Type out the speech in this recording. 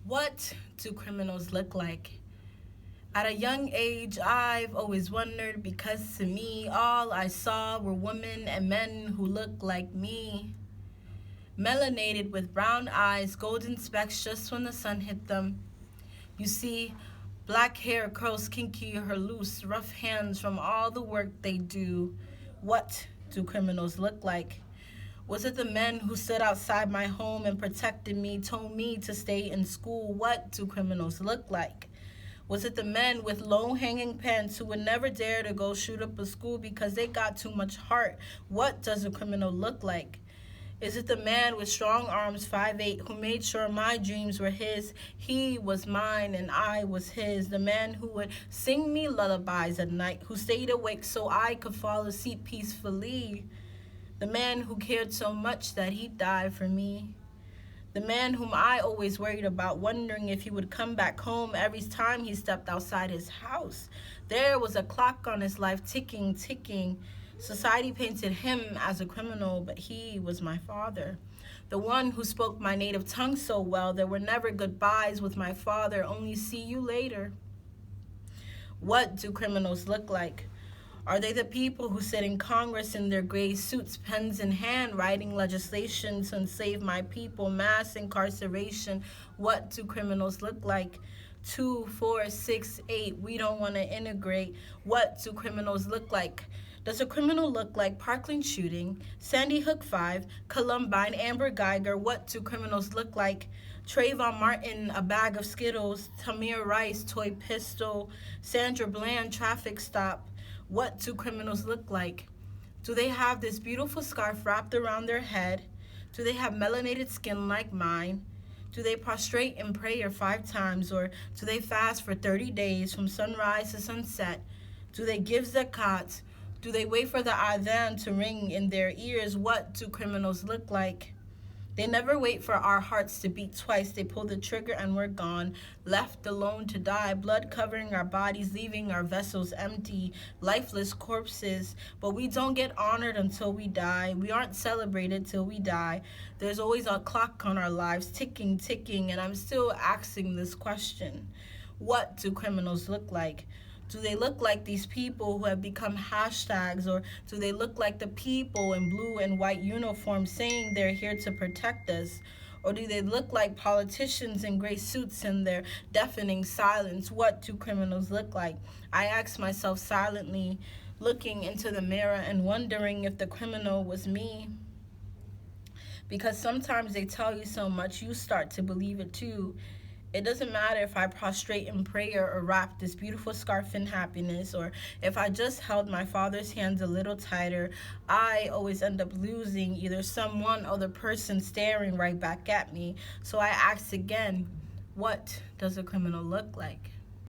What do criminals look like? At a young age, I've always wondered because to me, all I saw were women and men who looked like me. Melanated with brown eyes, golden specks just when the sun hit them. You see, black hair curls kinky or loose, rough hands from all the work they do. What do criminals look like? Was it the men who stood outside my home and protected me, told me to stay in school? What do criminals look like? Was it the men with low-hanging pants who would never dare to go shoot up a school because they got too much heart? What does a criminal look like? Is it the man with strong arms, 5'8", who made sure my dreams were his? He was mine and I was his. The man who would sing me lullabies at night, who stayed awake so I could fall asleep peacefully. The man who cared so much that he'd die for me. The man whom I always worried about, wondering if he would come back home every time he stepped outside his house. There was a clock on his life ticking, ticking. Society painted him as a criminal, but he was my father. The one who spoke my native tongue so well, there were never goodbyes with my father, only see you later. What do criminals look like? Are they the people who sit in Congress in their gray suits, pens in hand, writing legislation to enslave my people, mass incarceration? What do criminals look like? 2, 4, 6, 8, we don't want to integrate. What do criminals look like? Does a criminal look like Parkland shooting, Sandy Hook 5, Columbine, Amber Geiger? What do criminals look like? Trayvon Martin, a bag of Skittles, Tamir Rice, toy pistol, Sandra Bland, traffic stop. What do criminals look like? Do they have this beautiful scarf wrapped around their head? Do they have melanated skin like mine? Do they prostrate in prayer 5 times, or do they fast for 30 days from sunrise to sunset? Do they give zakat? Do they wait for the adhan to ring in their ears? What do criminals look like? They never wait for our hearts to beat twice. They pull the trigger and we're gone, left alone to die, blood covering our bodies, leaving our vessels empty, lifeless corpses. But we don't get honored until we die. We aren't celebrated till we die. There's always a clock on our lives, ticking, ticking, and I'm still asking this question. What do criminals look like? Do they look like these people who have become hashtags, or do they look like the people in blue and white uniforms saying they're here to protect us? Or do they look like politicians in gray suits in their deafening silence? What do criminals look like? I ask myself silently, looking into the mirror and wondering if the criminal was me. Because sometimes they tell you so much, you start to believe it too. It doesn't matter if I prostrate in prayer or wrap this beautiful scarf in happiness, or if I just held my father's hands a little tighter. I always end up losing either someone or the person staring right back at me. So I ask again, what does a criminal look like?